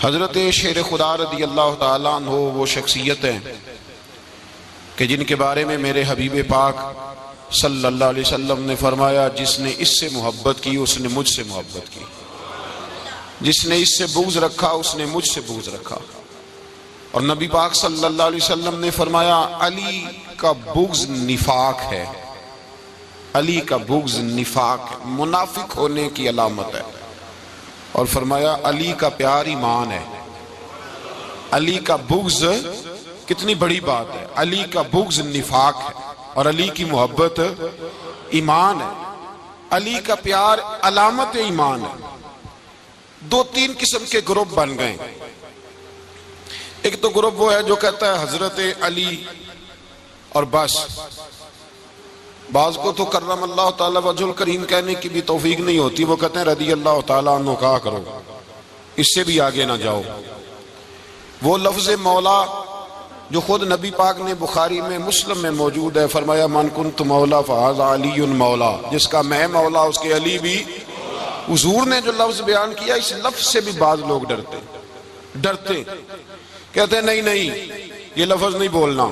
حضرت شیر خدا رضی اللہ تعالیٰ عنہ وہ شخصیت ہیں کہ جن کے بارے میں میرے حبیب پاک صلی اللہ علیہ وسلم نے فرمایا جس نے اس سے محبت کی اس نے مجھ سے محبت کی، جس نے اس سے بغض رکھا اس نے مجھ سے بغض رکھا۔ اور نبی پاک صلی اللہ علیہ وسلم نے فرمایا علی کا بغض نفاق ہے، علی کا بغض نفاق ہے، منافق ہونے کی علامت ہے۔ اور فرمایا علی کا پیار ایمان ہے، علی کا بغض کتنی بڑی بات ہے، علی کا بغض نفاق ہے اور علی کی محبت ایمان ہے، علی کا پیار علامت ایمان ہے۔ دو تین قسم کے گروپ بن گئے، ایک تو گروپ وہ ہے جو کہتا ہے حضرت علی اور بس، بعض کو تو کرم اللہ تعالیٰ وجہ الکریم کہنے کی بھی توفیق نہیں ہوتی، وہ کہتے ہیں رضی اللہ تعالیٰ عنہ کہا کرو، اس سے بھی آگے نہ جاؤ۔ وہ لفظ مولا جو خود نبی پاک نے بخاری میں مسلم میں موجود ہے، فرمایا من کنت مولا فہذا علی مولا، جس کا میں مولا اس کے علی بھی۔ حضور نے جو لفظ بیان کیا اس لفظ سے بھی بعض لوگ ڈرتے کہتے ہیں نہیں یہ لفظ نہیں بولنا،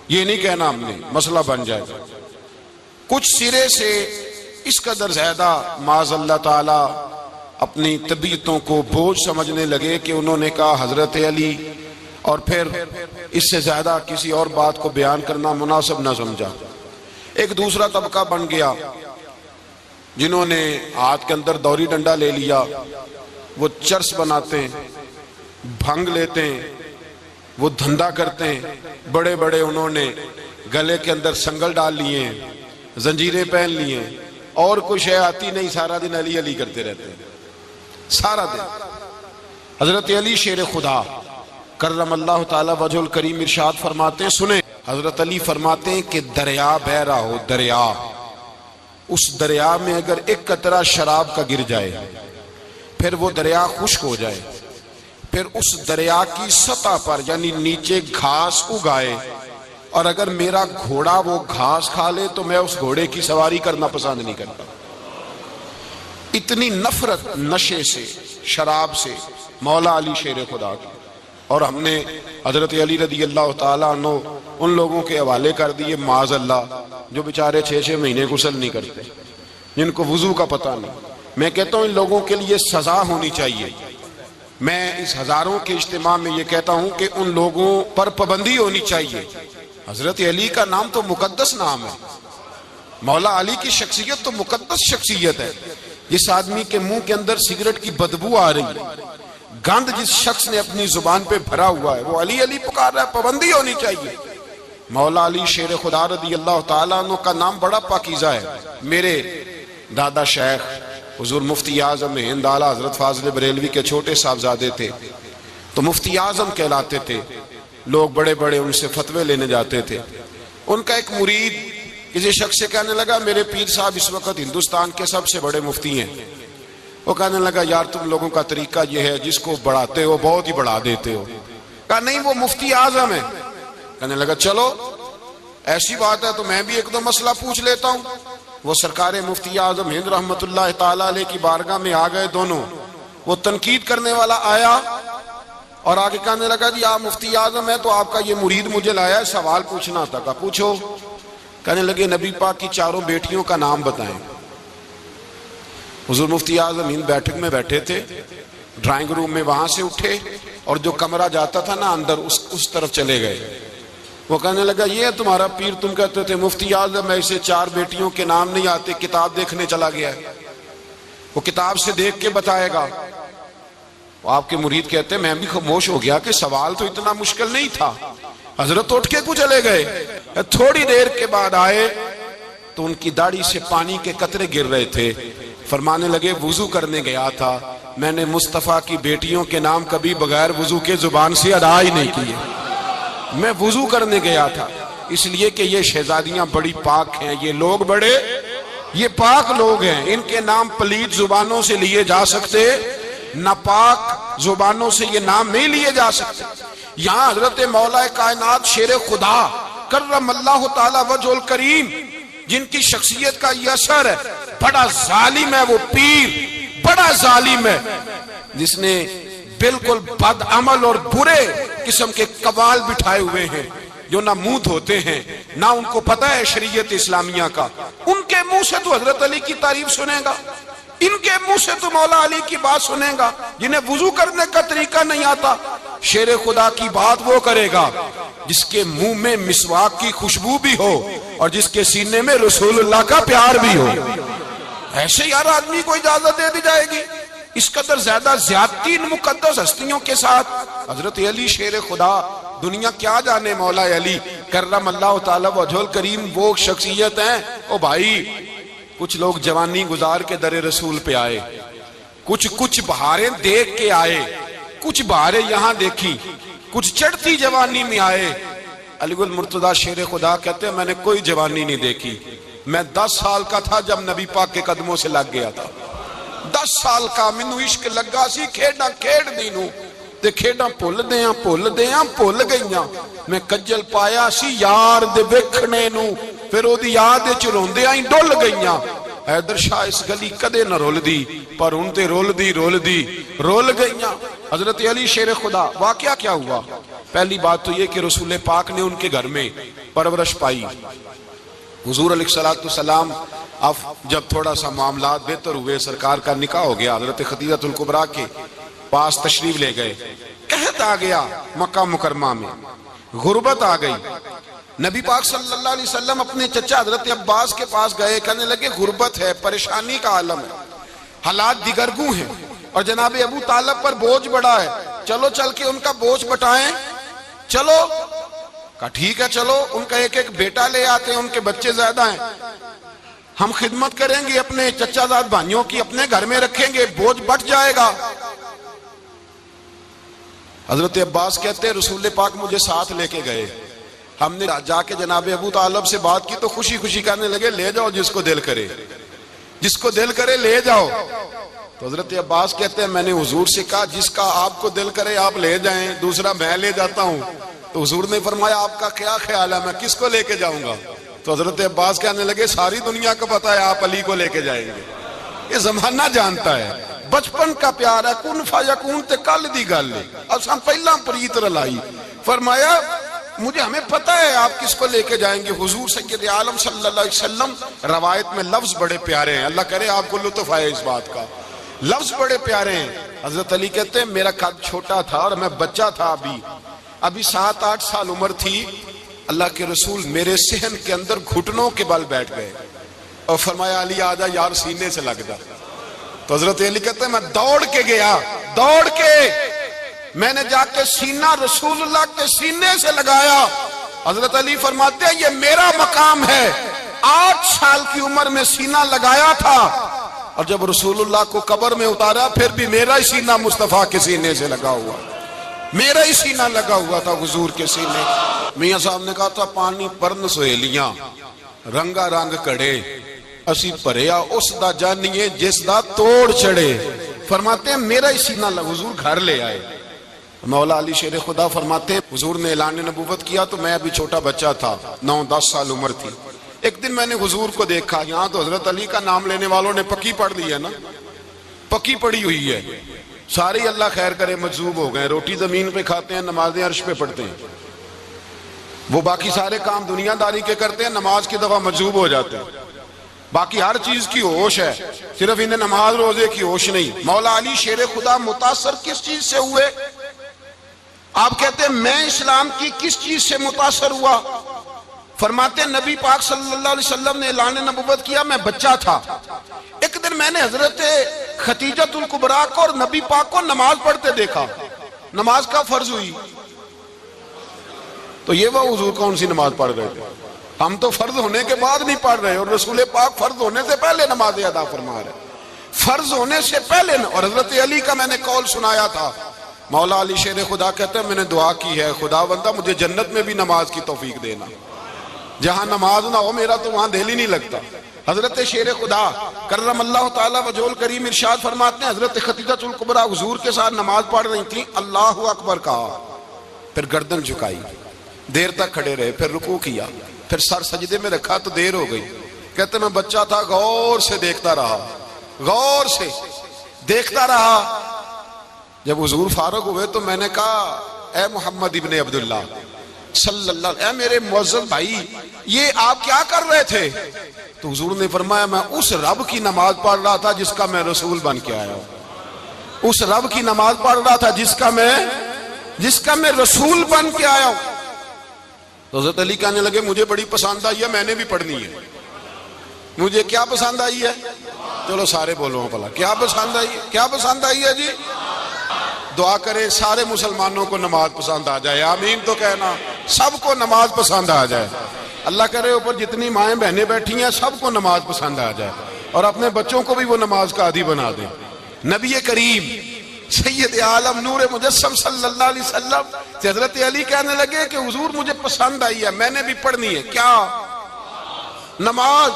یہ نہیں کہنا، ہم نے مسئلہ بن جائے گا۔ کچھ سرے سے اس قدر زیادہ معاذ اللہ تعالی اپنی طبیعتوں کو بوجھ سمجھنے لگے کہ انہوں نے کہا حضرت علی، اور پھر اس سے زیادہ کسی اور بات کو بیان کرنا مناسب نہ سمجھا۔ ایک دوسرا طبقہ بن گیا جنہوں نے ہاتھ کے اندر دوری ڈنڈا لے لیا، وہ چرس بناتے ہیں، بھنگ لیتے ہیں، وہ دھندا کرتے ہیں، بڑے بڑے انہوں نے گلے کے اندر سنگل ڈال لیے ہیں، زنجیریں پہن لیے ہیں، اور کچھ ہے آتی نہیں، سارا دن علی علی کرتے رہتے ہیں سارا دن۔ حضرت علی شیر خدا کرم اللہ تعالی وجہ الکریم ارشاد فرماتے ہیں، سنیں حضرت علی فرماتے ہیں کہ دریا بہ رہا ہو، دریا، اس دریا میں اگر ایک قطرہ شراب کا گر جائے پھر وہ دریا خشک ہو جائے، پھر اس دریا کی سطح پر یعنی نیچے گھاس اگائے، اور اگر میرا گھوڑا وہ گھاس کھا لے تو میں اس گھوڑے کی سواری کرنا پسند نہیں کرتا۔ اتنی نفرت نشے سے، شراب سے مولا علی شیر خدا کی۔ اور ہم نے حضرت علی رضی اللہ تعالیٰ عنہ ان لوگوں کے حوالے کر دیے معاذ اللہ جو بیچارے 6 مہینے غسل نہیں کرتے، جن کو وضو کا پتہ نہیں۔ میں کہتا ہوں ان لوگوں کے لیے سزا ہونی چاہیے۔ میں اس ہزاروں کے اجتماع میں یہ کہتا ہوں کہ ان لوگوں پر پابندی ہونی چاہیے۔ حضرت علی کا نام تو مقدس نام ہے، مولا علی کی شخصیت تو مقدس شخصیت ہے۔ جس آدمی کے منہ کے اندر سگریٹ کی بدبو آ رہی ہے، گند جس شخص نے اپنی زبان پہ بھرا ہوا ہے، وہ علی علی پکار رہا ہے، پابندی ہونی چاہیے۔ مولا علی شیر خدا رضی اللہ تعالیٰ عنہ کا نام بڑا پاکیزہ ہے۔ میرے دادا شیخ حضور مفتی اعظم ہند اعلیٰ حضرت فاضل بریلوی کے چھوٹے صاحبزادے تھے، تو مفتی اعظم کہلاتے تھے، لوگ بڑے بڑے ان سے فتوے لینے جاتے تھے۔ ان کا ایک مرید کسی شخص سے کہنے لگا میرے پیر صاحب اس وقت ہندوستان کے سب سے بڑے مفتی ہیں۔ وہ کہنے لگا یار تم لوگوں کا طریقہ یہ ہے جس کو بڑھاتے ہو بہت ہی بڑھا دیتے ہو۔ کہا نہیں وہ مفتی اعظم ہے۔ کہنے لگا چلو ایسی بات ہے تو میں بھی ایک دو مسئلہ پوچھ لیتا ہوں۔ وہ سرکار مفتی اعظم ہند رحمت اللہ تعالیٰ علیہ کی بارگاہ میں آ گئے دونوں۔ وہ تنقید کرنے والا آیا اور آگے کہنے لگا جی آپ مفتی اعظم ہے تو آپ کا یہ مرید مجھے لایا ہے سوال پوچھنا تھا۔ کہا پوچھو۔ کہنے لگے نبی پاک کی 4 بیٹیوں کا نام بتائیں۔ حضور مفتی اعظم ہند بیٹھک میں بیٹھے تھے، ڈرائنگ روم میں وہاں سے اٹھے اور جو کمرہ جاتا تھا نا اندر اس طرف چلے گئے۔ وہ کہنے لگا یہ ہے تمہارا پیر، تم کہتے تھے مفتی اعظم ہے، اسے 4 بیٹیوں کے نام نہیں آتے، کتاب دیکھنے چلا گیا ہے، وہ کتاب سے دیکھ کے بتائے گا۔ وہ آپ کے مرید کہتے ہیں میں بھی خاموش ہو گیا کہ سوال تو اتنا مشکل نہیں تھا۔ حضرت اٹھ کے کچھ چلے گئے، تھوڑی دیر کے بعد آئے تو ان کی داڑھی سے پانی کے قطرے گر رہے تھے۔ فرمانے لگے وضو کرنے گیا تھا، میں نے مصطفیٰ کی بیٹیوں کے نام کبھی بغیر وضو کے زبان سے ادا ہی نہیں کیے۔ میں وضو کرنے گیا تھا اس لیے کہ یہ شہزادیاں بڑی پاک ہیں، یہ لوگ بڑے یہ پاک لوگ ہیں، ان کے نام پلیت زبانوں سے لیے جا سکتے، ناپاک زبانوں سے یہ نام نہیں لیے جا سکتے۔ یہاں حضرت مولا کائنات شیر خدا کرم اللہ تعالی وجہ الکریم جن کی شخصیت کا یہ اثر ہے، بڑا ظالم ہے وہ پیر، بڑا ظالم ہے جس نے بالکل بد عمل اور برے قسم کے قوال بٹھائے ہوئے ہیں، جو نہ منہ دھوتے ہیں نہ ان کو پتہ ہے شریعت اسلامیہ کا. ان کے منہ سے تو حضرت علی کی تعریف سنے گا، ان کے منہ سے تو مولا علی کی بات سنے گا. جنہیں وضو کرنے کا طریقہ نہیں آتا، شیر خدا کی بات وہ کرے گا جس کے منہ میں مسواک کی خوشبو بھی ہو اور جس کے سینے میں رسول اللہ کا پیار بھی ہو. ایسے یار آدمی کو اجازت دے دی جائے گی؟ اس قدر زیادہ زیادتی ان مقدس ہستیوں کے ساتھ. حضرت علی شیر خدا، دنیا کیا جانے مولا علی کرم اللہ تعالی وجہ الکریم وہ شخصیت ہیں. او بھائی، کچھ لوگ جوانی گزار کے در رسول پہ آئے، کچھ بہاریں دیکھ کے آئے، کچھ بہاریں یہاں دیکھی، کچھ چڑھتی جوانی میں آئے. علی گل مرتضیٰ شیر خدا کہتے ہیں میں نے کوئی جوانی نہیں دیکھی. میں 10 سال کا تھا جب نبی پاک کے قدموں سے لگ گیا تھا. 10 سال کا مینوں عشق لگا سی، کھیڈاں کھیڈ دینوں تے کھیڈاں بھول بھول گئیاں. میں کجل پایا سی یار دے ویکھنے نوں، پھر او دی یاد وچ روندیاں ہی ڈل گئیاں. حیدر شاہ اس گلی کدے نہ رول دی، پر ان تے رول گئیاں. حضرت علی شیر خدا، واقعہ کیا ہوا؟ پہلی بات تو یہ کہ رسول پاک نے ان کے گھر میں پرورش پائی. حضور علیہ السلام اب جب تھوڑا سا معاملات بہتر ہوئے، سرکار کا نکاح ہو گیا، حضرت خدیجہ الکبریٰ کے پاس تشریف لے گئے. قحط آ گیا مکہ مکرمہ میں، غربت آ گئی. نبی پاک صلی اللہ علیہ وسلم اپنے چچا حضرت عباس کے پاس گئے، کہنے لگے غربت ہے، پریشانی کا عالم ہے، حالات دیگرگوں ہیں اور جناب ابو طالب پر بوجھ بڑا ہے، چلو چل کے ان کا بوجھ بٹائیں. چلو، کہا ٹھیک ہے چلو. ان کا ایک بیٹا لے آتے ہیں، ان کے بچے زیادہ ہیں، ہم خدمت کریں گے اپنے چچا زاد بھائیوں کی، اپنے گھر میں رکھیں گے، بوجھ بٹ جائے گا. حضرت عباس کہتے ہیں رسول پاک مجھے ساتھ لے کے گئے. ہم نے جا کے جناب ابو طالب سے بات کی تو خوشی خوشی کہنے لگے لے جاؤ جس کو دل کرے لے جاؤ. تو حضرت عباس کہتے ہیں میں نے حضور سے کہا جس کا آپ کو دل کرے آپ لے جائیں، دوسرا میں لے جاتا ہوں. تو حضور نے فرمایا آپ کا کیا خیال ہے، میں کس کو لے کے جاؤں گا؟ تو حضرت عباس کہنے لگے ساری دنیا کو پتا ہے آپ علی کو لے کے جائیں گے. یہ زمانہ جانتا ہے، بچپن کا پیار ہے، کن فیکون تے کل دی گل ہے. اب ہم پہلا پریت رلائی. فرمایا مجھے ہمیں پتہ ہے آپ کس کو لے کے جائیں گے. حضور سید عالم صلی اللہ علیہ وسلم، روایت میں لفظ بڑے پیارے ہیں، اللہ کرے آپ کو لطف آئے اس بات کا. لفظ بڑے پیارے ہیں. حضرت علی کہتے ہیں میرا قد چھوٹا تھا اور میں بچہ تھا، ابھی 7-8 سال عمر تھی. اللہ کے رسول میرے صحن کے اندر گھٹنوں کے بل بیٹھ گئے اور فرمایا علی آجا یار سینے سے لگ جا. تو حضرت علی کہتے ہیں میں دوڑ کے گیا، میں نے جا کے سینہ رسول اللہ کے سینے سے لگایا. حضرت علی فرماتے ہیں یہ میرا مقام ہے. 8 سال کی عمر میں سینہ لگایا تھا اور جب رسول اللہ کو قبر میں اتارا پھر بھی میرا ہی سینہ مصطفیٰ کے سینے سے لگا ہوا، میرا ہی سینہ لگا ہوا تھا حضور کے سینے. میاں صاحب نے کہا تھا پانی پرن سہیلیاں رنگا رنگ کڑے، اسی پریا اس دا جانیے جس دا توڑ چڑے. فرماتے ہیں میرا ہی سینہ لگا. حضور گھر لے آئے. مولا علی شیر خدا فرماتے ہیں حضور نے اعلان نبوت کیا تو میں ابھی چھوٹا بچہ تھا، 9-10 سال عمر تھی. ایک دن میں نے حضور کو دیکھا، یہاں تو حضرت علی کا نام لینے والوں نے پکی پڑھ لی ہے نا، پکی پڑی ہوئی ہے. سارے اللہ خیر کرے مجذوب ہو گئے، روٹی زمین پہ کھاتے ہیں، نمازیں عرش پہ پڑھتے ہیں. وہ باقی سارے کام دنیا داری کے کرتے ہیں، نماز کی دفعہ مجذوب ہو جاتے ہیں. باقی ہر چیز کی ہوش ہے، صرف انہیں نماز روزے کی ہوش نہیں. مولا علی شیر خدا متاثر کس چیز سے ہوئے؟ آپ کہتے ہیں میں اسلام کی کس چیز سے متاثر ہوا؟ فرماتے ہیں نبی پاک صلی اللہ علیہ وسلم نے اعلان نبوت کیا، میں بچہ تھا. ایک دن میں نے حضرت خدیجہ الکبریٰ کو اور نبی پاک کو نماز پڑھتے دیکھا. نماز کا فرض ہوئی تو یہ وہ حضور کون سی نماز پڑھ رہے تھے؟ ہم تو فرض ہونے کے بعد نہیں پڑھ رہے اور رسول پاک فرض ہونے سے پہلے نماز ادا فرما رہے، فرض ہونے سے پہلے. اور حضرت علی کا میں نے قول سنایا تھا. مولا علی شیر خدا کہتے ہیں میں نے دعا کی ہے خدا بندہ مجھے جنت میں بھی نماز کی توفیق دینا، جہاں نماز نہ ہو میرا تو وہاں دل ہی نہیں لگتا. حضرت شیر خدا کرم اللہ تعالیٰ وجہ الکریم ارشاد فرماتے ہیں حضرت خدیجہ الکبریٰ حضور کے ساتھ نماز پڑھ رہی تھیں، اللہ اکبر کہا، پھر گردن جھکائی، دیر تک کھڑے رہے، پھر رکوع کیا، پھر سر سجدے میں رکھا تو دیر ہو گئی. کہتے میں بچہ تھا، غور سے دیکھتا رہا، غور سے دیکھتا رہا. جب حضور فارغ ہوئے تو میں نے کہا اے محمد ابن عبداللہ صلی اللہ علیہ، اے میرے معزز بھائی، یہ آپ کیا کر رہے تھے؟ تو حضور نے فرمایا میں اس رب کی نماز پڑھ رہا تھا جس کا میں رسول بن کے آیا ہوں، اس رب کی نماز پڑھ رہا تھا جس کا میں رسول بن کے آیا ہوں۔ تو حضرت علی کہنے لگے مجھے بڑی پسند آئی ہے، میں نے بھی پڑھنی ہے۔ مجھے کیا پسند آئی ہے؟ چلو سارے بولو بھلا کیا پسند آئی ہے؟ کیا پسند آئی ہے جی؟ دعا کرے سارے مسلمانوں کو نماز پسند آ جائے، آمین تو کہنا، سب کو نماز پسند آ جائے۔ اللہ کرے اوپر جتنی مائیں بہنیں بیٹھی ہیں سب کو نماز پسند آ جائے، اور اپنے بچوں کو بھی وہ نماز کا عادی بنا دیں۔ نبی کریم سید عالم نور مجسم صلی اللہ علیہ وسلم سے حضرت علی کہنے لگے کہ حضور مجھے پسند آئی ہے، میں نے بھی پڑھنی ہے۔ کیا؟ نماز۔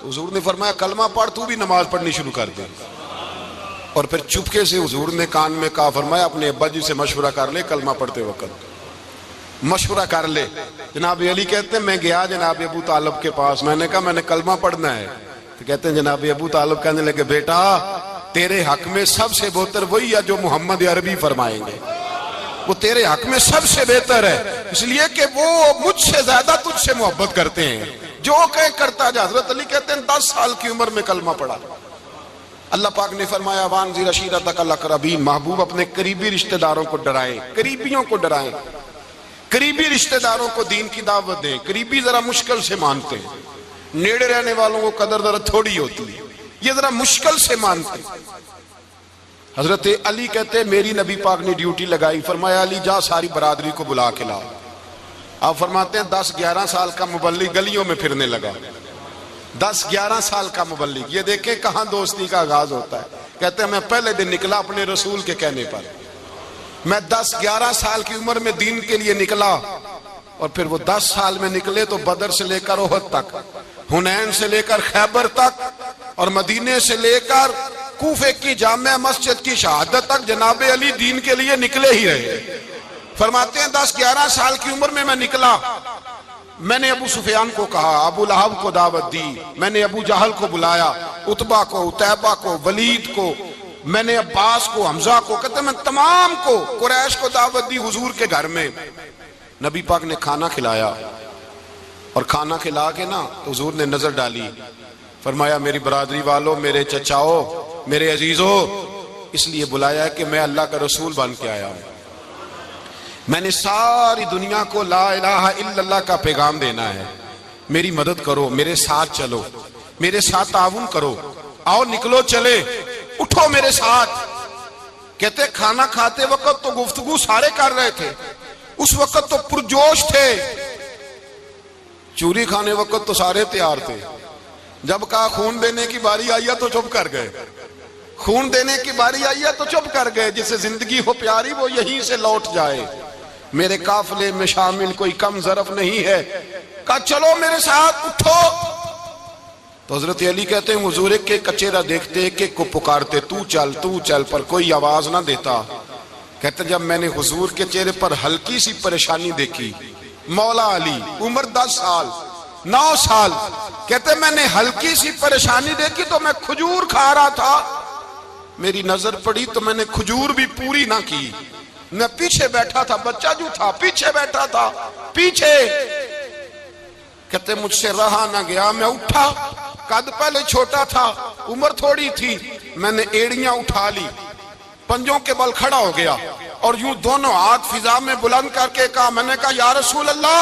حضور نے فرمایا کلمہ پڑھ، تو بھی نماز پڑھنی شروع کر دے۔ اور پھر چپکے سے حضور نے کان میں کہا، فرمایا اپنے ابا جی سے مشورہ کر لے کلمہ پڑھتے وقت، مشورہ کر لے۔ جناب علی کہتے ہیں میں گیا جناب ابو طالب کے پاس، میں نے کہا میں نے کلمہ پڑھنا ہے۔ تو کہتے ہیں جناب ابو طالب کہنے لگے بیٹا تیرے حق میں سب سے بہتر وہی ہے جو محمد عربی فرمائیں گے، وہ تیرے حق میں سب سے بہتر ہے، اس لیے کہ وہ مجھ سے زیادہ تجھ سے محبت کرتے ہیں، جو کہ کرتا جا۔ حضرت علی کہتے ہیں 10 سال کی عمر میں کلمہ پڑھا۔ اللہ پاک نے فرمایا وانذر عشیرتک الاقربین، محبوب اپنے قریبی رشتہ داروں کو ڈرائیں، قریبیوں کو ڈرائیں، قریبی رشتہ داروں کو دین کی دعوت دیں۔ قریبی ذرا مشکل سے مانتے ہیں، نیڑے رہنے والوں کو قدر ذرا تھوڑی ہوتی ہے، یہ ذرا مشکل سے مانتے ہیں۔ حضرت علی کہتے ہیں میری نبی پاک نے ڈیوٹی لگائی، فرمایا علی جا ساری برادری کو بلا کے لا۔ آپ فرماتے ہیں 10-11 سال کا مبلغ گلیوں میں پھرنے لگا، 10-11 سال کا مبلغ۔ یہ دیکھیں کہاں دوستی کا آغاز ہوتا ہے۔ کہتے ہیں میں پہلے دن نکلا اپنے رسول کے کہنے پر، میں 10-11 سال کی عمر میں دین کے لیے نکلا، اور پھر وہ 10 سال میں نکلے تو بدر سے لے کر احد تک، حنین سے لے کر خیبر تک، اور مدینے سے لے کر کوفے کی جامع مسجد کی شہادت تک جناب علی دین کے لیے نکلے ہی رہے۔ فرماتے ہیں 10-11 سال کی عمر میں نکلا، میں نے ابو سفیان کو کہا، ابو لہب کو دعوت دی، میں نے ابو جہل کو بلایا، عتبہ کو، عتیبہ کو، ولید کو، میں نے عباس کو، حمزہ کو، کہتے ہیں میں تمام کو، قریش کو دعوت دی حضور کے گھر میں۔ نبی پاک نے کھانا کھلایا، اور کھانا کھلا کے نا تو حضور نے نظر ڈالی، فرمایا میری برادری والوں، میرے چچاؤ، میرے عزیزوں، اس لیے بلایا ہے کہ میں اللہ کا رسول بن کے آیا ہوں، میں نے ساری دنیا کو لا الہ الا اللہ کا پیغام دینا ہے، میری مدد کرو، میرے ساتھ چلو، میرے ساتھ تعاون کرو، آؤ نکلو چلے، اٹھو میرے ساتھ۔ کہتے کھانا کھاتے وقت تو گفتگو سارے کر رہے تھے، اس وقت تو پرجوش تھے، چوری کھانے وقت تو سارے تیار تھے، جب کہا خون دینے کی باری آئی ہے تو چپ کر گئے، خون دینے کی باری آئی ہے تو چپ کر گئے، جسے زندگی ہو پیاری وہ یہیں سے لوٹ جائے، میرے قافلے میں شامل کوئی کم ظرف نہیں ہے، کہا چلو میرے ساتھ اٹھو۔ تو حضرت علی کہتے ہیں حضور ایک ایک چہرہ دیکھتے، ایک ایک کو پکارتے، تو چل، پر کوئی آواز نہ دیتا۔ کہتے جب میں نے حضور کے چہرے پر ہلکی سی پریشانی دیکھی، مولا علی عمر 10 سال 9 سال، کہتے میں نے ہلکی سی پریشانی دیکھی تو میں کھجور کھا رہا تھا، میری نظر پڑی تو میں نے کھجور بھی پوری نہ کی، میں پیچھے بیٹھا تھا، بچہ جو تھا پیچھے بیٹھا تھا، پیچھے۔ کہتے مجھ سے رہا نہ گیا، میں اٹھا، قد پہلے چھوٹا تھا، عمر تھوڑی تھی، میں نے ایڑیاں اٹھا لی، پنجوں کے بل کھڑا ہو گیا، اور یوں دونوں ہاتھ فضا میں بلند کر کے کہا، میں نے کہا یا رسول اللہ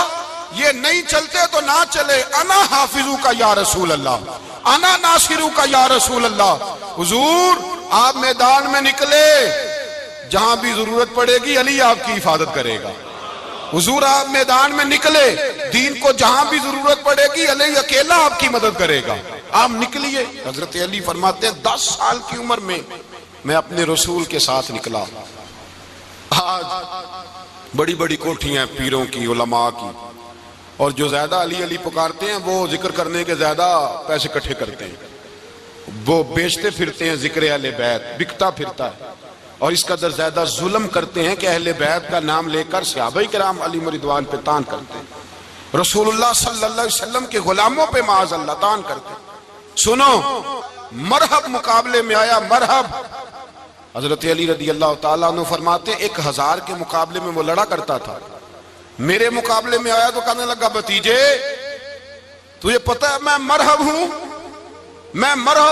یہ نہیں چلتے تو نہ چلے، انا حافظو کا یا رسول اللہ، انا ناصرو کا یا رسول اللہ۔ حضور آپ میدان میں نکلے، جہاں بھی ضرورت پڑے گی علی آپ کی حفاظت کرے گا۔ حضور آپ میدان میں نکلے، دین کو جہاں بھی ضرورت پڑے گی علی اکیلا آپ کی مدد کرے گا، آپ نکلیے۔ حضرت علی فرماتے ہیں 10 سال کی عمر میں میں اپنے رسول کے ساتھ نکلا۔ آج بڑی بڑی کوٹھیاں پیروں کی، علماء کی، اور جو زیادہ علی علی پکارتے ہیں وہ ذکر کرنے کے زیادہ پیسے اکٹھے کرتے ہیں، وہ بیچتے پھرتے ہیں ذکر اہل بیت، بکتا پھرتا ہے، اور اس قدر زیادہ ظلم کرتے ہیں کہ اہل بیت کا نام لے کر صحابہ کرام علی رضوان پہ تان کرتے ہیں، رسول اللہ صلی اللہ علیہ وسلم کے غلاموں پہ معاذ اللہ تان کرتے ہیں۔ سنو، مرحب مقابلے میں آیا، مرحب حضرت علی رضی اللہ تعالیٰ عنہ فرماتے 1000 کے مقابلے میں وہ لڑا کرتا تھا، میرے مقابلے میں آیا تو کہنے لگا بھتیجے تجھے پتہ ہے میں مرحب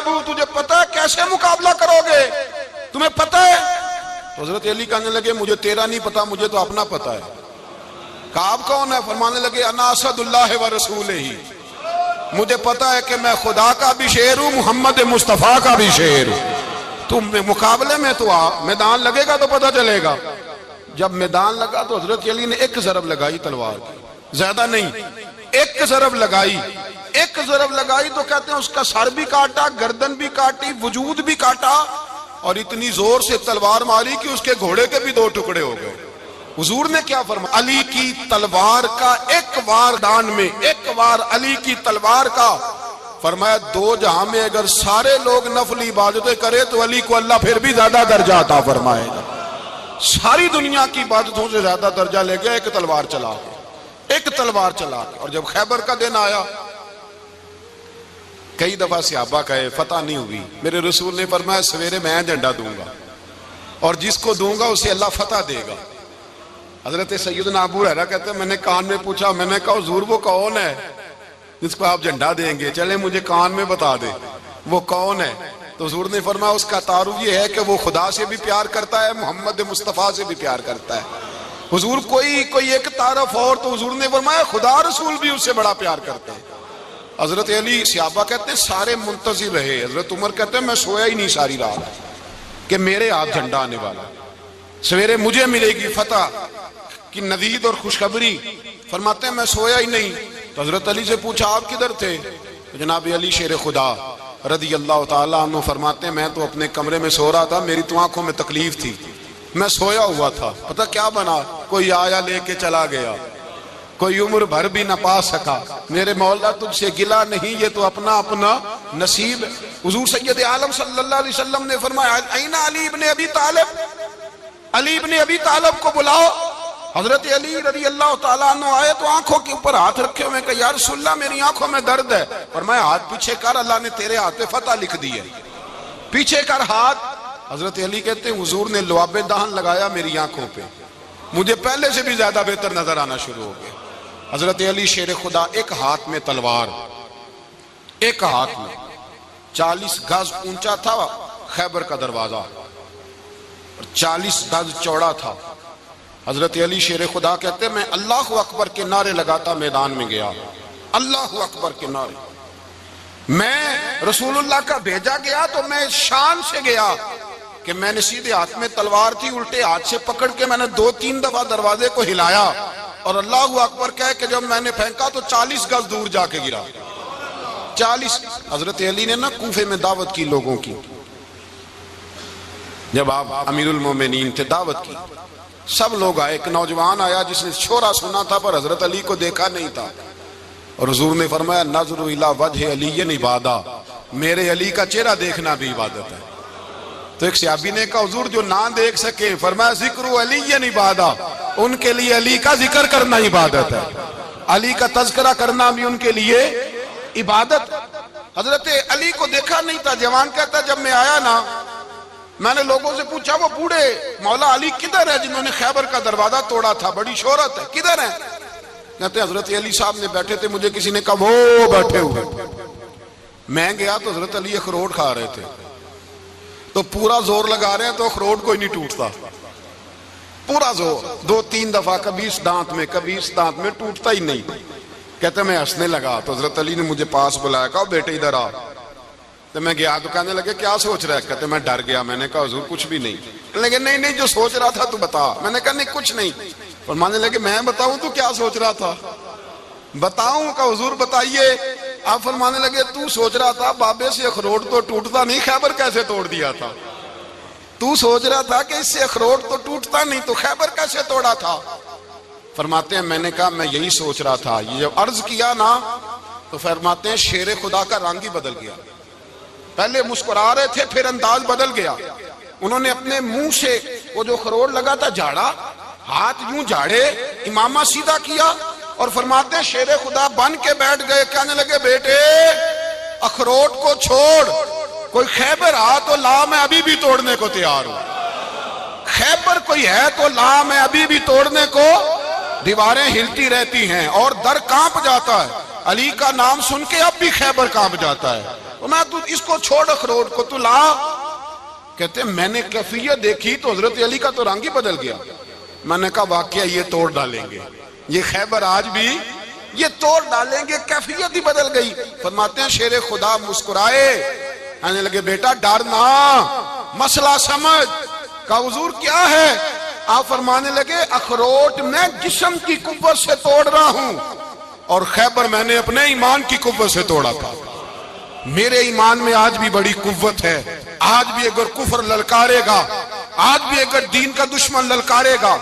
ہوں، تجھے پتہ ہے کیسے مقابلہ کرو گے، تمہیں پتہ ہے؟ تو حضرت علی کہنے لگے مجھے تیرا نہیں پتا، مجھے تو اپنا پتہ ہے۔ کہا آپ کون ہے؟ فرمانے لگے انا اسد اللہ و رسولہ، مجھے پتا ہے کہ میں خدا کا بھی شعر ہوں، محمد مصطفیٰ کا بھی شعر ہوں۔ تم مقابلے میں تو آ، میدان لگے گا تو پتہ چلے گا۔ جب میدان لگا تو حضرت علی نے ایک ضرب لگائی تلوار کی، زیادہ نہیں، ایک ضرب لگائی تو کہتے ہیں اس کا سر بھی کاٹا، گردن بھی کاٹی، وجود بھی کاٹا، اور اتنی زور سے تلوار ماری کہ اس کے گھوڑے کے بھی 2 ٹکڑے ہو گئے۔ حضور نے کیا فرمایا؟ علی کی تلوار کا ایک وار دان میں، ایک وار علی کی تلوار کا، فرمایا 2 جہاں میں اگر سارے لوگ نفلی عبادتیں کرے تو علی کو اللہ پھر بھی زیادہ درجہ عطا فرمائے گا۔ ساری دنیا کی عبادتوں سے زیادہ درجہ لے گیا ایک تلوار چلا کے۔ اور جب خیبر کا دن آیا، کئی دفعہ صحابہ کہے فتح نہیں ہوئی، میرے رسول نے فرمایا سویرے میں جھنڈا دوں گا اور جس کو دوں گا اسے اللہ فتح دے گا۔ حضرت سیدنا ابو ہریرہ کہتے ہیں میں نے کان میں پوچھا، میں نے کہا حضور وہ کون ہے جس کو آپ جھنڈا دیں گے؟ چلے مجھے کان میں بتا دے وہ کون ہے۔ تو حضور نے فرمایا اس کا تعارف یہ ہے کہ وہ خدا سے بھی پیار کرتا ہے، محمد مصطفیٰ سے بھی پیار کرتا ہے۔ حضور کوئی ایک تعارف اور، تو حضور نے فرمایا خدا رسول بھی اس سے بڑا پیار کرتا ہے۔ حضرت علی، صحابہ کہتے ہیں سارے منتظر رہے، حضرت عمر کہتے ہیں میں سویا ہی نہیں ساری رات کہ میرے ہاتھ جھنڈا آنے والا، سویرے مجھے ملے گی فتح کی نوید اور خوشخبری۔ فرماتے ہیں میں سویا ہی نہیں۔ تو حضرت علی سے پوچھا آپ کدھر تھے؟ جناب علی شیر خدا رضی اللہ تعالیٰ عنہ فرماتے ہیں میں تو اپنے کمرے میں سو رہا تھا، میری تو آنکھوں میں تکلیف تھی، میں سویا ہوا تھا، پتہ کیا بنا؟ کوئی آیا لے کے چلا گیا، کوئی عمر بھر بھی نہ پا سکا۔ میرے مولا تجھ سے گلہ نہیں، یہ تو اپنا نصیب۔ حضور سید عالم صلی اللہ علیہ وسلم نے فرمایا این علی ابن ابی طالب، علی ابن ابی طالب کو بلاؤ۔ حضرت علی رضی اللہ تعالیٰ عنہ آئے تو آنکھوں کے اوپر ہاتھ رکھے ہوئے کہ یا رسول اللہ میری آنکھوں میں درد ہے۔ فرمایا ہاتھ پیچھے کر، اللہ نے تیرے ہاتھ پہ فتح لکھ دی ہے، پیچھے کر ہاتھ۔ حضرت علی کہتے ہیں حضور نے لعاب دہن لگایا میری آنکھوں پہ، مجھے پہلے سے بھی زیادہ بہتر نظر آنا شروع ہو گیا۔ حضرت علی شیر خدا، ایک ہاتھ میں تلوار، ایک ہاتھ میں 40 گز اونچا تھا خیبر کا دروازہ اور 40 گز چوڑا تھا۔ حضرت علی شیر خدا کہتے ہیں میں اللہ اکبر کے نعرے لگاتا میدان میں گیا، اللہ اکبر کے نعرے۔ میں رسول اللہ کا بھیجا گیا تو میں شان سے گیا کہ میں نے سیدھے ہاتھ میں تلوار تھی، الٹے ہاتھ سے پکڑ کے میں نے 2-3 دفعہ دروازے کو ہلایا اور اللہ اکبر کہہ کہ جب میں نے پھینکا تو 40 گز دور جا کے گرا۔ 40۔ حضرت علی نے کوفے میں دعوت کی لوگوں کی، جب آپ امیر المومنین تھے دعوت کی، سب لوگ آئے۔ ایک نوجوان آیا جس نے شورا سنا تھا پر حضرت علی کو دیکھا نہیں تھا، اور حضور نے فرمایا نظر الی وجہ علی عبادہ، میرے علی کا چہرہ دیکھنا بھی عبادت ہے۔ تو ایک صحابی نے کہا حضور جو نہ دیکھ سکے، فرمایا ذکر علی عبادہ، ان کے لیے علی کا ذکر کرنا عبادت ہے، علی کا تذکرہ کرنا بھی ان کے لیے عبادت۔ حضرت علی کو دیکھا نہیں تھا۔ جوان کہتا ہے جب میں آیا نا میں نے لوگوں سے پوچھا وہ بوڑھے مولا علی کدھر ہے جنہوں نے خیبر کا دروازہ توڑا تھا، بڑی شہرت ہے، کدھر ہیں؟ کہتے ہیں حضرت علی صاحب نے بیٹھے تھے، مجھے کسی نے کہا وہ بیٹھے ہوئے۔ میں گیا تو حضرت علی اخروٹ کھا رہے تھے، تو پورا زور لگا رہے ہیں تو اخروٹ کوئی نہیں ٹوٹتا، پورا زور 2-3 دفعہ، کبھی اس دانت میں کبھی اس دانت میں، ٹوٹتا ہی نہیں۔ کہتے میں ہنسنے لگا تو حضرت علی نے مجھے پاس بلایا، کہا بیٹے ادھر آ۔ تو میں گیا تو کہنے لگے کیا سوچ رہا ہے؟ کہتے میں ڈر گیا۔ میں نے کہا حضور کچھ بھی نہیں۔ کہنے لگے نہیں جو سوچ رہا تھا تو بتا۔ میں نے کہا نہیں کچھ نہیں۔ فرمانے لگے میں بتاؤں تو کیا سوچ رہا تھا؟ بتاؤں؟ کہ حضور بتائیے۔ آپ فرمانے لگے تو سوچ رہا تھا بابے سے اخروٹ تو ٹوٹتا نہیں، خیبر کیسے توڑ دیا تھا؟ تو سوچ رہا تھا کہ اس سے اخروٹ تو ٹوٹتا نہیں تو خیبر کیسے توڑا تھا؟ فرماتے ہیں میں نے کہا میں یہی سوچ رہا تھا۔ یہ جب عرض کیا نا تو فرماتے ہیں شیر خدا کا رنگ ہی بدل گیا، پہلے مسکرا رہے تھے پھر انداز بدل گیا۔ انہوں نے اپنے منہ سے وہ جو خروڑ لگا تھا جھاڑا، ہاتھ یوں جھاڑے، امامہ سیدھا کیا اور فرماتے ہیں شیر خدا بن کے بیٹھ گئے۔ کہنے لگے بیٹے اخروٹ کو چھوڑ، کوئی خیبر آ تو لا، میں ابھی بھی توڑنے کو تیار ہوں۔ خیبر کوئی ہے تو لا میں ابھی بھی توڑنے کو دیواریں ہلتی رہتی ہیں اور در کانپ جاتا ہے. علی کا نام سن کے اب بھی خیبر کانپ جاتا ہے. میں تو اس کو چھوڑ اخروٹ کو تو لا. کہتے ہیں میں نے کیفیت دیکھی تو حضرت علی کا تو رنگ ہی بدل گیا. میں نے کہا واقعہ یہ توڑ ڈالیں گے, یہ خیبر آج بھی یہ توڑ ڈالیں گے, کیفیت ہی بدل گئی. فرماتے ہیں شیر خدا مسکرائے, کہنے لگے بیٹا ڈرنا, مسئلہ سمجھ. کہا حضور کیا ہے؟ آپ فرمانے لگے اخروٹ میں جسم کی قوت سے توڑ رہا ہوں اور خیبر میں نے اپنے ایمان کی قوت سے توڑا تھا. میرے ایمان میں آج بھی بڑی قوت ہے. آج بھی اگر کفر للکارے گا, آج بھی اگر دین کا دشمن للکارے گا,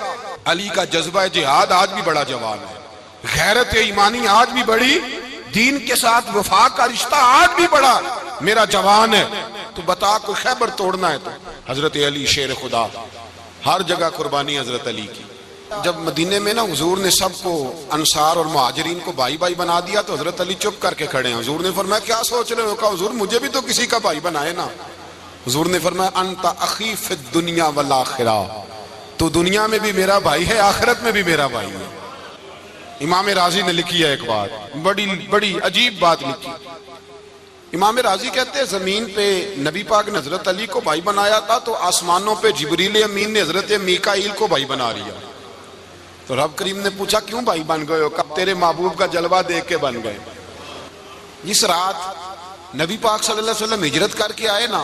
علی کا جذبہ جہاد آج بھی بڑا جوان ہے. غیرت ایمانی آج بھی بڑی, دین کے ساتھ وفا کا رشتہ آج بھی بڑا میرا جوان ہے. تو بتا کوئی خیبر توڑنا ہے تو حضرت علی شیر خدا, ہر جگہ قربانی حضرت علی کی. جب مدینے میں نا حضور نے سب کو انصار اور مہاجرین کو بھائی بھائی بنا دیا تو حضرت علی چپ کر کے کھڑے ہیں. حضور نے فرمایا کیا سوچ رہے ہو؟ کہا حضور مجھے بھی تو کسی کا بھائی بنائے نا. حضور نے فرمایا انت اخی فی الدنیا والآخرہ, تو دنیا میں بھی میرا بھائی ہے, آخرت میں بھی میرا بھائی ہے. امام راضی نے لکھی ہے ایک بات, بڑی عجیب بات لکھی. امام راضی کہتے ہیں زمین پہ نبی پاک نے حضرت علی کو بھائی بنایا تھا تو آسمانوں پہ جبریل امین نے حضرت میکائیل کو بھائی بنا لیا. تو رب کریم نے پوچھا کیوں بھائی بن گئے ہو؟ کب تیرے محبوب کا جلوہ دیکھ کے بن گئے. جس رات نبی پاک صلی اللہ علیہ وسلم ہجرت کر کے آئے نا,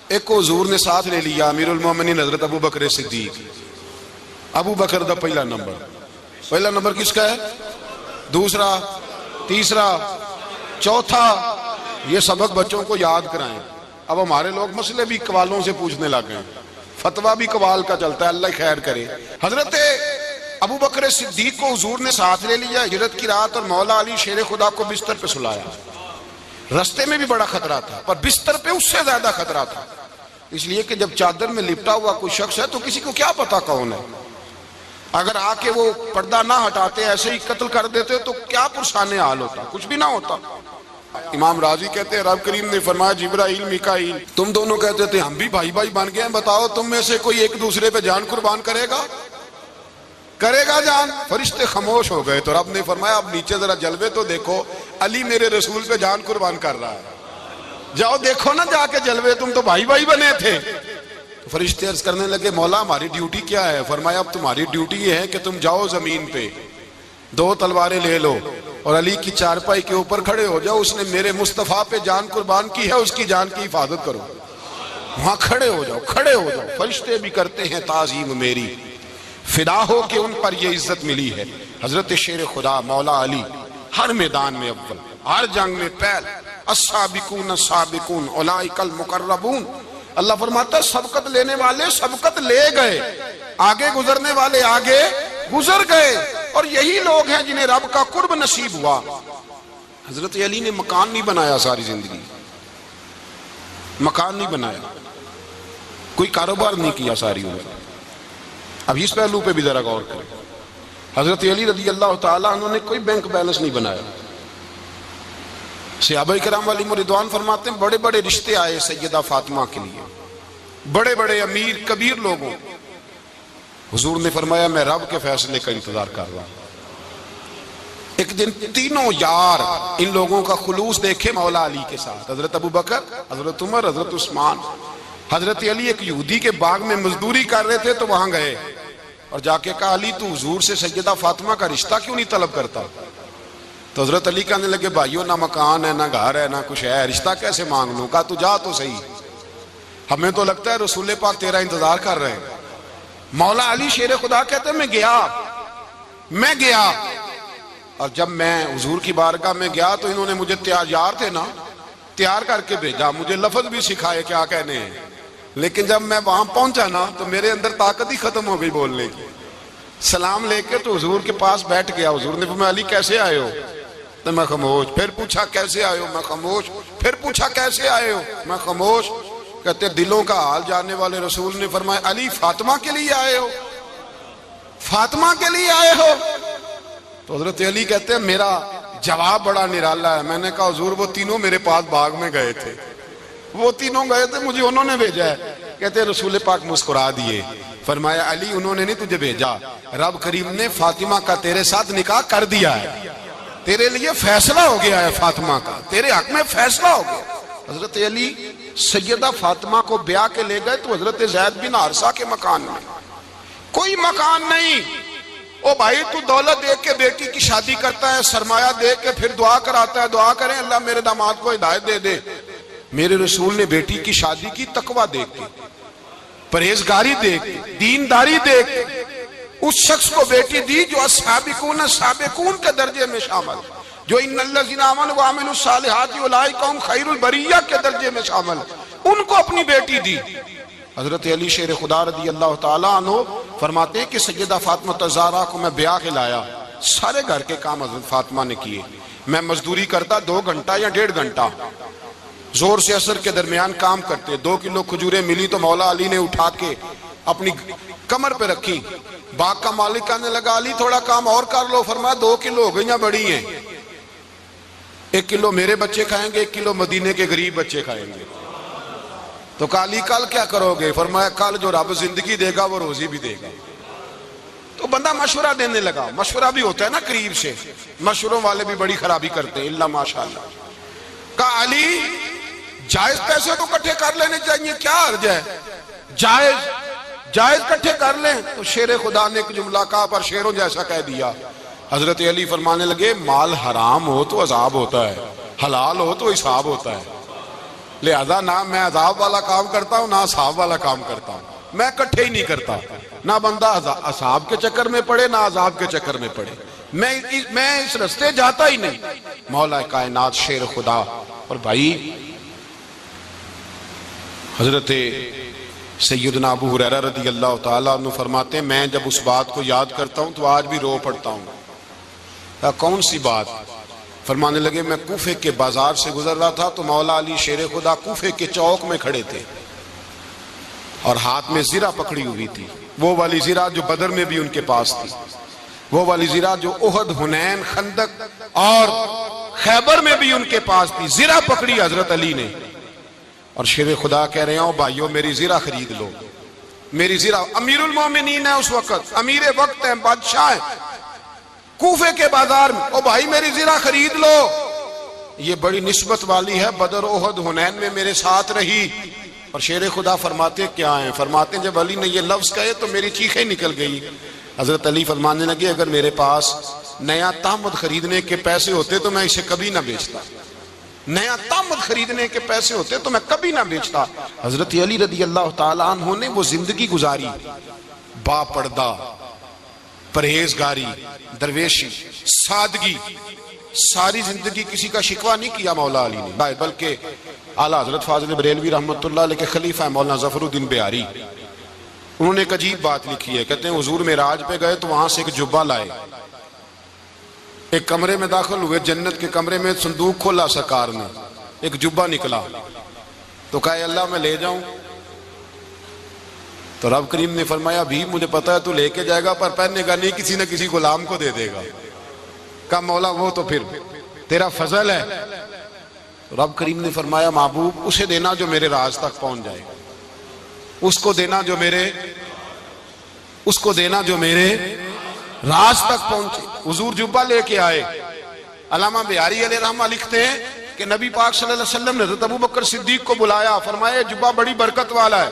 ایک کو حضور نے ساتھ لے لیا, امیر المومنین حضرت ابو بکر صدیق. ابو بکر دا پہلا نمبر کس کا ہے؟ دوسرا, تیسرا, چوتھا. یہ سبق بچوں کو یاد کرائیں. اب ہمارے لوگ مسئلے بھی قوالوں سے پوچھنے لگ گئے, فتویٰ بھی قوال کا چلتا ہے, اللہ خیر کرے. حضرت ابو بکر صدیق کو حضور نے ساتھ لے لیا ہجرت کی رات, اور مولا علی شیر خدا کو بستر پہ سلایا. رستے میں بھی بڑا خطرہ تھا پر بستر پہ اس سے زیادہ خطرہ تھا, اس لیے کہ جب چادر میں لپٹا ہوا کوئی شخص ہے تو کسی کو کیا پتا کون ہے. اگر آ کے وہ پردہ نہ ہٹاتے ایسے ہی قتل کر دیتے تو کیا پرسان حال ہوتا, کچھ بھی نہ ہوتا. امام راضی کہتے ہیں رب کریم نے فرمایا جبرائیل میکائیل تم دونوں کہتے تھے ہم بھی بھائی بھائی بن گئے ہیں, بتاؤ تم میں سے کوئی ایک دوسرے پہ جان قربان کرے گا جان؟ فرشتے خاموش ہو گئے. تو رب نے فرمایا اب نیچے ذرا جلوے تو دیکھو, علی میرے رسول پہ جان قربان کر رہا ہے, جاؤ دیکھو نا جا کے جلوے, تم تو بھائی بھائی بنے تھے. فرشتے عرض کرنے لگے مولا ہماری ڈیوٹی کیا ہے؟ فرمایا اب تمہاری ڈیوٹی یہ ہے کہ تم جاؤ زمین پہ 2 تلواریں لے لو اور علی کی چارپائی کے اوپر کھڑے ہو جاؤ, اس نے میرے مصطفیٰ پہ جان قربان کی ہے, اس کی جان کی حفاظت کرو. وہاں کھڑے ہو جاؤ. فرشتے بھی کرتے ہیں تعظیم میری, فدا ہو کہ ان پر یہ عزت ملی ہے. حضرت شیر خدا مولا علی ہر میدان میں اول, ہر جنگ میں پہل. السابقون السابقون اولئک المقربون. اللہ فرماتا ہے سبقت لینے والے سبقت لے گئے, آگے گزرنے والے آگے گزر گئے, اور یہی لوگ ہیں جنہیں رب کا قرب نصیب ہوا. حضرت علی نے مکان نہیں بنایا, ساری زندگی مکان نہیں بنایا, کوئی کاروبار نہیں کیا ساری عمر. اب اس پہلو پہ بھی ذرا غور کریں. حضرت علی رضی اللہ تعالیٰ انہوں نے کوئی بینک بیلنس نہیں بنایا. صحابہ کرام علیہم رضوان فرماتے ہیں بڑے بڑے رشتے آئے سیدہ فاطمہ کے لیے, بڑے بڑے امیر کبیر لوگوں. حضور نے فرمایا میں رب کے فیصلے کا انتظار کر رہا ہوں. ایک دن تینوں یار ان لوگوں کا خلوص دیکھے مولا علی کے ساتھ, حضرت ابو بکر, حضرت عمر, حضرت عثمان. حضرت علی ایک یہودی کے باغ میں مزدوری کر رہے تھے تو وہاں گئے اور جا کے کہا علی تو حضور سے سیدہ فاطمہ کا رشتہ کیوں نہیں طلب کرتا؟ تو حضرت علی کہنے لگے بھائیو نہ مکان ہے نہ گھر ہے نہ کچھ ہے, رشتہ کیسے مانگ لوں؟ کہا تو جا تو صحیح, ہمیں تو لگتا ہے رسول پاک تیرا انتظار کر رہے ہیں. مولا علی شیر خدا کہتے ہیں میں گیا اور جب میں حضور کی بارگاہ میں گیا تو انہوں نے مجھے یار تھے نا تیار کر کے بھیجا, مجھے لفظ بھی سکھائے کیا کہنے ہیں, لیکن جب میں وہاں پہنچا نا تو میرے اندر طاقت ہی ختم ہو گئی بولنے کی. سلام لے کے تو حضور کے پاس بیٹھ گیا. حضور نے فرمایا علی کیسے آئے ہو؟ تو میں خاموش. پھر پوچھا کیسے آئے ہو؟ میں خاموش. پھر پوچھا کیسے آئے ہو؟ میں خاموش. کہتے دلوں کا حال جاننے والے رسول نے فرمایا علی فاطمہ کے لیے آئے ہو؟ فاطمہ کے لیے آئے ہو؟ تو حضرت علی کہتے ہیں میرا جواب بڑا نرالا ہے. میں نے کہا حضور وہ تینوں میرے پاس باغ میں گئے تھے, وہ تینوں گئے تھے, مجھے انہوں نے بھیجا ہے. کہتے ہیں رسول پاک مسکرا دیے, فرمایا علی انہوں نے نہیں تجھے بھیجا، رب کریم نے فاطمہ کا تیرے ساتھ نکاح کر دیا ہے، تیرے لیے فیصلہ ہو گیا ہے فاطمہ کا، تیرے حق میں فیصلہ ہو گیا۔ حضرت علی سیدہ فاطمہ کو بیاہ کے لے گئے تو حضرت زید بن حارثہ کے مکان میں، کوئی مکان نہیں۔ او بھائی تو دولت دیکھ کے بیٹی کی شادی کرتا ہے، سرمایہ دیکھ کے پھر دعا کراتا ہے، دعا کریں اللہ میرے داماد کو ہدایت دے دے۔ میرے رسول نے بیٹی کی شادی کی تقوی دیکھ کے، پرہیزگاری دیکھ کے، دینداری دیکھ کے، اس شخص کو بیٹی دی جو السابقون سابقون کے درجے میں شامل، جو ان الذین آمنوا وعملوا الصالحات اولئک هم خیر البریہ کے درجے میں شامل، ان کو اپنی بیٹی دی۔ حضرت علی شیر خدا رضی اللہ تعالیٰ عنہ فرماتے ہیں کہ سیدہ فاطمہ الزہرا کو میں بیاہ کے لایا، سارے گھر کے کام حضرت فاطمہ نے کیے، میں مزدوری کرتا 2 گھنٹہ یا 1.5 گھنٹہ، زور سے عصر کے درمیان کام کرتے، 2 کلو کھجوریں ملی تو مولا علی نے اٹھا کے اپنی کمر پہ رکھی، باغ کا مالک کہنے لگا علی تھوڑا کام اور کر لو، فرمایا 2 کلو ہو گئیاں بڑی ہیں، 1 کلو میرے بچے کھائیں گے، 1 کلو مدینے کے غریب بچے کھائیں گے۔ تو کہا علی کل کیا کرو گے؟ فرمایا کل جو رب زندگی دے گا وہ روزی بھی دے گا۔ تو بندہ مشورہ دینے لگا، مشورہ بھی ہوتا ہے نا قریب سے، مشوروں والے بھی بڑی خرابی کرتے ہیں اللہ ماشاءاللہ۔ کہا علی جائز پیسے تو کٹھے کر لینے چاہیے، کیا حرج ہے، جائز کٹھے کر لیں۔ تو شیر خدا نے ایک جملہ کہا پر شیروں جیسا کہہ دیا۔ حضرت علی فرمانے لگے مال حرام ہو تو عذاب ہوتا ہے، حلال ہو تو حساب ہوتا ہے، لہذا نہ میں عذاب والا کام کرتا ہوں نہ حساب والا کام کرتا ہوں، میں کٹھے ہی نہیں کرتا، نہ بندہ حساب کے چکر میں پڑے نہ عذاب کے چکر میں پڑے، میں اس رستے جاتا ہی نہیں۔ مولا کائنات شیر خدا۔ اور بھائی حضرت سیدنا ابو ہریرہ رضی اللہ تعالیٰ عنہ فرماتے ہیں میں جب اس بات کو یاد کرتا ہوں تو آج بھی رو پڑتا ہوں۔ کون سی بات؟ فرمانے لگے میں کوفے کے بازار سے گزر رہا تھا تو مولا علی شیر خدا کوفے کے چوک میں کھڑے تھے اور ہاتھ میں زرہ پکڑی ہوئی تھی، وہ والی زرہ جو بدر میں بھی ان کے پاس تھی، وہ والی زرہ جو احد، حنین، خندق اور خیبر میں بھی ان کے پاس تھی، زرہ پکڑی حضرت علی نے اور شیر خدا کہہ رہے ہوں بھائیو میری زرہ خرید لو، میری زرہ۔ امیر المومنین ہے اس وقت، امیر وقت ہے، بادشاہ ہے، کوفے کے بازار میں، او بھائی میری زرہ خرید لو، یہ بڑی نسبت والی ہے، بدر، احد، حنین میں میرے ساتھ رہی۔ اور شیر خدا فرماتے کیا ہیں؟ فرماتے ہیں جب علی نے یہ لفظ کہے تو میری چیخیں نکل گئی۔ حضرت علی فرمانے لگے اگر میرے پاس نیا تامد خریدنے کے پیسے ہوتے تو میں اسے کبھی نہ بیچتا، نیا تامد خریدنے کے پیسے ہوتے تو میں کبھی نہ بیچتا۔ حضرت علی رضی اللہ تعالیٰ عنہ نے وہ زندگی گزاری، با پردہ، پرہیزگاری، درویشی، سادگی، ساری زندگی کسی کا شکوہ نہیں کیا مولا علی نے، بلکہ اعلیٰ حضرت فاضل بریلوی رحمت اللہ علیہ کے خلیفہ مولانا ظفر الدین بہاری، انہوں نے ایک عجیب بات لکھی ہے، کہتے ہیں حضور معراج پہ گئے تو وہاں سے ایک جبہ لائے، ایک کمرے میں داخل ہوئے، جنت کے کمرے میں صندوق کھولا سرکار نے، ایک جبہ نکلا تو کہا اللہ میں لے جاؤں؟ تو رب کریم نے فرمایا بھی مجھے پتا ہے تو لے کے جائے گا پر پہننے کا نہیں، کسی نہ کسی غلام کو دے دے گا۔ کہا مولا وہ تو پھر تیرا فضل ہے۔ رب کریم نے فرمایا محبوب اسے دینا جو میرے راز تک پہنچ جائے، اس کو دینا جو میرے راز تک پہنچے۔ حضور جبہ لے کے آئے، علامہ بہاری علیہ رحمہ لکھتے ہیں کہ نبی پاک صلی اللہ علیہ وسلم نے حضرت ابو بکر صدیق کو بلایا، فرمایا جبہ بڑی برکت والا ہے،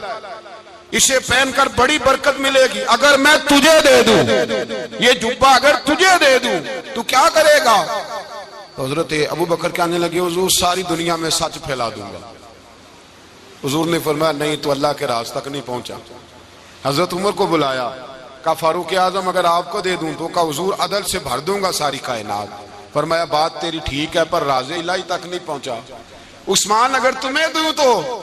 اسے پہن کر بڑی برکت ملے گی، اگر میں تجھے دے دوں، یہ جبہ اگر تجھے دے دوں تو کیا کرے گا؟ تو حضرت ابو بکر کہنے لگے حضور ساری دنیا میں سچ پھیلا دوں گا۔ حضور نے فرمایا نہیں تو اللہ کے راز تک نہیں پہنچا۔ حضرت عمر کو بلایا، کہا فاروق اعظم اگر آپ کو دے دوں تو؟ کہا حضور عدل سے بھر دوں گا ساری کائنات۔ فرمایا بات تیری ٹھیک ہے پر راز الہی تک نہیں پہنچا۔ عثمان اگر تمہیں دوں تو؟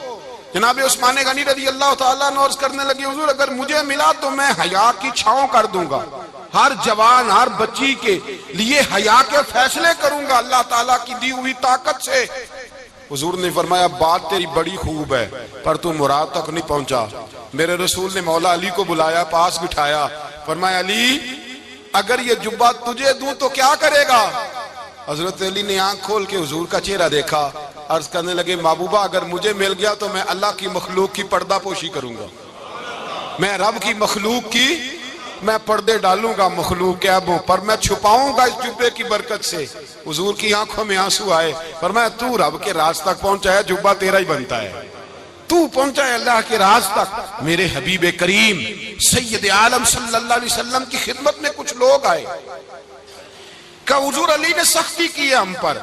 جناب عثمان غنی رضی اللہ تعالیٰ عنہ عرض کرنے لگی حضور اگر مجھے ملا تو میں حیا کی چھاؤں کر دوں گا، ہر جوان ہر بچی کے لیے حیا کے فیصلے کروں گا اللہ تعالیٰ کی دی ہوئی طاقت سے۔ حضور نے فرمایا بات تیری بڑی خوب ہے پر تو مراد تک نہیں پہنچا۔ میرے رسول نے مولا علی کو بلایا، پاس بٹھایا، فرمایا علی اگر یہ جبہ تجھے دوں تو کیا کرے گا؟ حضرت علی نے آنکھ کھول کے حضور کا چہرہ دیکھا، عرض کرنے لگے محبوبہ اگر مجھے مل گیا تو میں اللہ کی مخلوق کی پردہ پوشی کروں گا۔ میں رب کی مخلوق کی میں پردے ڈالوں گا مخلوق کے عیبوں پر، میں چھپاؤں گا اس جبے کی برکت سے۔ حضور کی آنکھوں میں آنسو آئے، فرمایا تو رب کے راز تک پہنچا ہے، جبہ تیرا ہی بنتا ہے، تو پہنچا ہے اللہ کے راز تک۔ میرے حبیب کریم سید عالم صلی اللہ علیہ وسلم کی خدمت میں کچھ لوگ آئے کہ حضور علی نے سختی کی ہے ہم پر،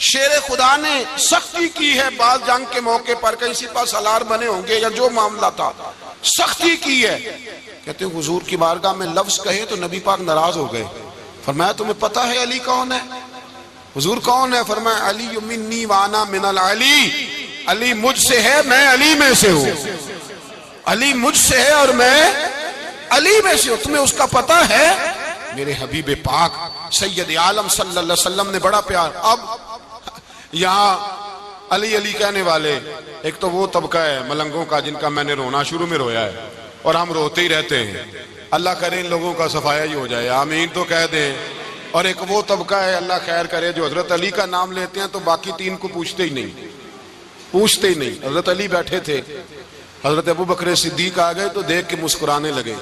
شیر خدا نے سختی کی ہے، بعض جنگ کے موقع پر کہیں سپہ سالار بنے ہوں گے یا جو معاملہ تھا، سختی کی ہے۔ کہتے ہیں حضور کی بارگاہ میں لفظ کہے تو نبی پاک ناراض ہو گئے۔ فرمایا تمہیں پتہ ہے علی کون ہے؟ حضور کون ہے؟ فرمایا علی منی وانا من العلی، علی مجھ سے ہے میں علی میں سے ہوں، علی مجھ سے ہے اور میں علی میں سے ہوں، تمہیں اس کا پتہ ہے؟ میرے حبیب پاک سید عالم صلی اللہ علیہ وسلم نے بڑا پیار۔ اب یہاں علی علی کہنے والے ایک تو وہ طبقہ ہے ملنگوں کا جن کا میں نے رونا شروع میں رویا ہے اور ہم روتے ہی رہتے ہیں، اللہ کرے ان لوگوں کا صفایا ہی ہو جائے، آمین تو کہہ دیں۔ اور ایک وہ طبقہ ہے اللہ خیر کرے جو حضرت علی کا نام لیتے ہیں تو باقی تین کو پوچھتے ہی نہیں، پوچھتے ہی نہیں۔ حضرت علی بیٹھے تھے، حضرت ابو بکر صدیق آ گئے تو دیکھ کے مسکرانے لگے،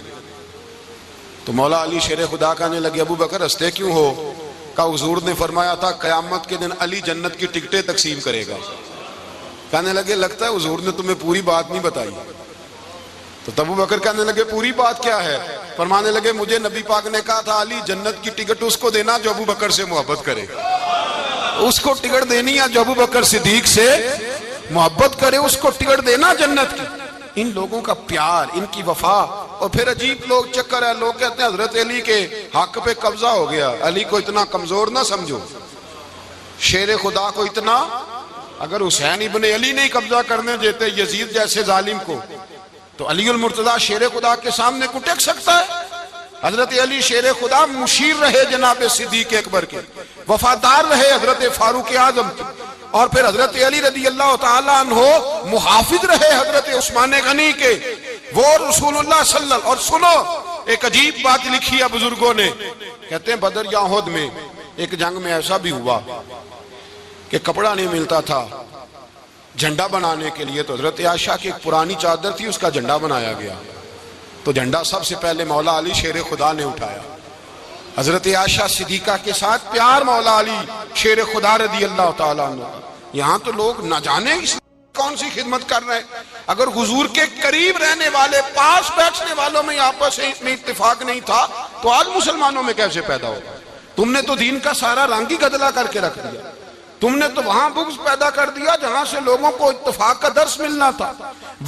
تو مولا علی شیر خدا کہنے لگے ابو بکر ہنستے کیوں ہو؟ کہ حضور نے فرمایا تھا قیامت کے دن علی جنت کی ٹکٹیں تقسیم کرے گا۔ کہنے لگے لگتا ہے حضور نے تمہیں پوری بات نہیں بتائی۔ تو ابو بکر کہنے لگے پوری بات کیا ہے؟ فرمانے لگے مجھے نبی پاک نے کہا تھا علی جنت کی ٹکٹ اس کو دینا جو ابو بکر سے محبت کرے، اس کو ٹکٹ دینی ہے جو ابو بکر صدیق سے محبت کرے، اس کو ٹکٹ دینا جنت کی۔ ان لوگوں کا پیار، ان کی وفا۔ اور پھر عجیب لوگ چکر ہے، لوگ کہتے ہیں حضرت علی کے حق پہ قبضہ ہو گیا، علی کو اتنا کمزور نہ سمجھو، شیر خدا کو اتنا، اگر حسین ابن علی نہیں قبضہ کرنے دیتے یزید جیسے ظالم کو تو علی المرتضیٰ شیر خدا کے سامنے کو ٹک سکتا ہے؟ حضرت علی شیر خدا مشیر رہے جناب صدیق اکبر کے، وفادار رہے حضرت فاروق اعظم کے، اور پھر حضرت علی رضی اللہ تعالیٰ عنہ محافظ رہے حضرت عثمان غنی کے، وہ رسول اللہ صلی اللہ۔ اور سنو ایک عجیب بات لکھی ہے بزرگوں نے، کہتے ہیں بدر یا احد میں ایک جنگ میں ایسا بھی ہوا کہ کپڑا نہیں ملتا تھا جھنڈا بنانے کے لیے، تو حضرت عائشہ کی ایک پرانی چادر تھی اس کا جھنڈا بنایا گیا، تو جھنڈا سب سے پہلے مولا علی شیر خدا نے اٹھایا۔ حضرت عائشہ صدیقہ کے ساتھ پیار مولا علی شیر خدا رضی اللہ تعالیٰ عنہ۔ یہاں تو لوگ نہ جانے اس کون سی خدمت کر رہے ہیں، اگر حضور کے قریب رہنے والے پاس بیٹھنے والوں میں آپس میں اتفاق نہیں تھا تو آج مسلمانوں میں کیسے پیدا ہوگا؟ تم نے تو دین کا سارا رنگ ہی گدلا کر کے رکھ دیا، تم نے تو وہاں بغض پیدا کر دیا جہاں سے لوگوں کو اتفاق کا درس ملنا تھا،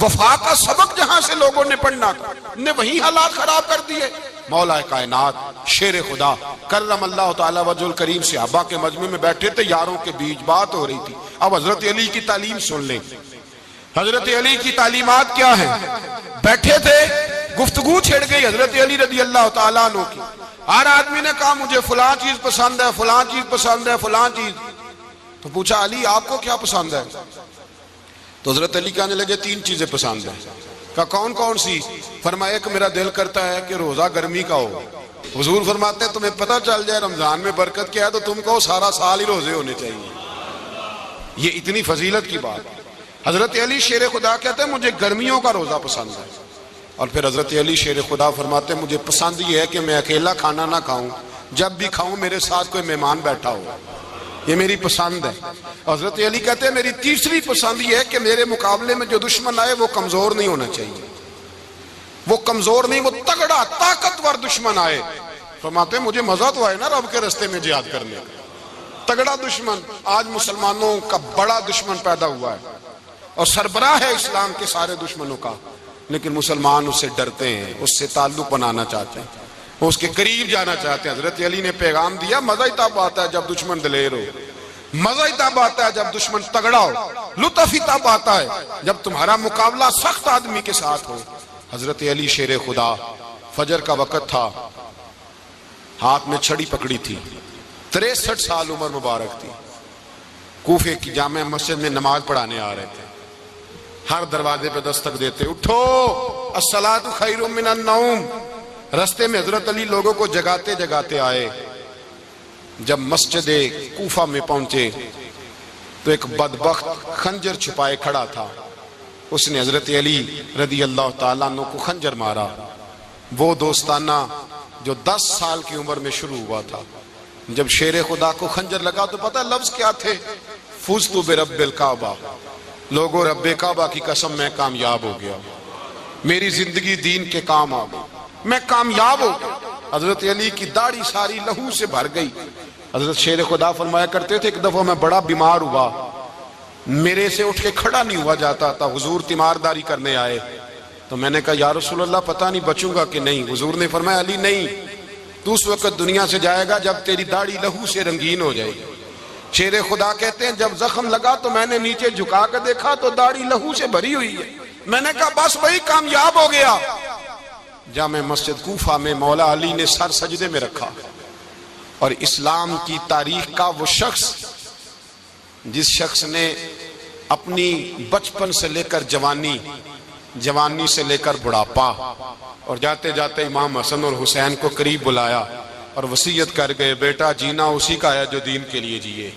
وفا کا سبق جہاں سے لوگوں نے پڑھنا تھا، نے وہی حالات خراب کر دیے۔ مولا کائنات شیر خدا کرم اللہ تعالیٰ وجہ الکریم صحابہ کے مجمع میں بیٹھے تھے، یاروں کے بیچ بات ہو رہی تھی۔ اب حضرت علی کی تعلیم سن لیں، حضرت علی کی تعلیمات کیا ہیں؟ بیٹھے تھے، گفتگو چھڑ گئی حضرت علی رضی اللہ تعالیٰ عنہ کی، ہر آدمی نے کہا مجھے فلاں چیز پسند ہے، فلاں چیز پسند ہے، فلاں چیز۔ تو پوچھا علی آپ کو کیا پسند ہے؟ تو حضرت علی کہنے لگے تین چیزیں پسند ہیں۔ کہا کون کون سی؟ فرمایا کہ میرا دل کرتا ہے کہ روزہ گرمی کا ہو۔ حضور فرماتے ہیں تمہیں پتہ چل جائے رمضان میں برکت کیا ہے تو تم کو سارا سال ہی روزے ہونے چاہیے، یہ اتنی فضیلت کی بات۔ حضرت علی شیر خدا کہتے ہیں مجھے گرمیوں کا روزہ پسند ہے، اور پھر حضرت علی شیر خدا فرماتے ہیں مجھے پسند یہ ہے کہ میں اکیلا کھانا نہ کھاؤں، جب بھی کھاؤں میرے ساتھ کوئی مہمان بیٹھا ہو، یہ میری پسند ہے۔ حضرت علی کہتے ہیں میری تیسری پسند یہ ہے کہ میرے مقابلے میں جو دشمن آئے وہ کمزور نہیں ہونا چاہیے، وہ کمزور نہیں، وہ تگڑا طاقتور دشمن آئے۔ فرماتے ہیں مجھے مزہ تو آئے نا رب کے رستے میں جہاد کرنے کا، تگڑا دشمن۔ آج مسلمانوں کا بڑا دشمن پیدا ہوا ہے اور سربراہ ہے اسلام کے سارے دشمنوں کا، لیکن مسلمان اس سے ڈرتے ہیں، اس سے تعلق بنانا چاہتے ہیں، وہ اس کے قریب جانا چاہتے ہیں۔ حضرت علی نے پیغام دیا مزہ ہی تب آتا ہے جب دشمن دلیر ہو، مزہ ہی تب آتا ہے جب دشمن تگڑا ہو، لطف ہی تب آتا ہے جب تمہارا مقابلہ سخت آدمی کے ساتھ ہو۔ حضرت علی شیر خدا، فجر کا وقت تھا، ہاتھ میں چھڑی پکڑی تھی، 63 سال عمر مبارک تھی، کوفے کی جامع مسجد میں نماز پڑھانے آ رہے تھے، ہر دروازے پہ دستک دیتے اٹھو الصلاۃ خیر من النوم۔ رستے میں حضرت علی لوگوں کو جگاتے جگاتے آئے، جب مسجد کوفہ میں پہنچے تو ایک بدبخت خنجر چھپائے کھڑا تھا، اس نے حضرت علی رضی اللہ تعالیٰ عنہ کو خنجر مارا، وہ دوستانہ جو 10 سال کی عمر میں شروع ہوا تھا۔ جب شیر خدا کو خنجر لگا تو پتہ لفظ کیا تھے؟ فزت برب الکعبہ، لوگوں رب کعبہ کی قسم میں کامیاب ہو گیا، میری زندگی دین کے کام آ گئی، میں کامیاب ہو گیا۔ حضرت علی کی داڑھی ساری لہو سے بھر گئی۔ حضرت شیر خدا فرمایا کرتے تھے ایک دفعہ میں بڑا بیمار ہوا، میرے سے اٹھ کے کھڑا نہیں ہوا جاتا تھا، حضور تیمارداری کرنے آئے تو میں نے کہا یا رسول اللہ پتہ نہیں بچوں گا کہ نہیں۔ حضور نے فرمایا علی نہیں، تو اس وقت دنیا سے جائے گا جب تیری داڑھی لہو سے رنگین ہو جائے گی۔ شیر خدا کہتے ہیں جب زخم لگا تو میں نے نیچے جھکا کر دیکھا تو داڑھی لہو سے بھری ہوئی ہے، میں نے کہا بس وہی کامیاب ہو گیا۔ جامع مسجد کوفہ میں مولا علی نے سر سجدے میں رکھا، اور اسلام کی تاریخ کا وہ شخص جس شخص نے اپنی بچپن سے لے کر جوانی سے لے کر بڑھاپا، اور جاتے جاتے امام حسن اور حسین کو قریب بلایا اور وصیت کر گئے بیٹا جینا اسی کا ہے جو دین کے لیے جیے،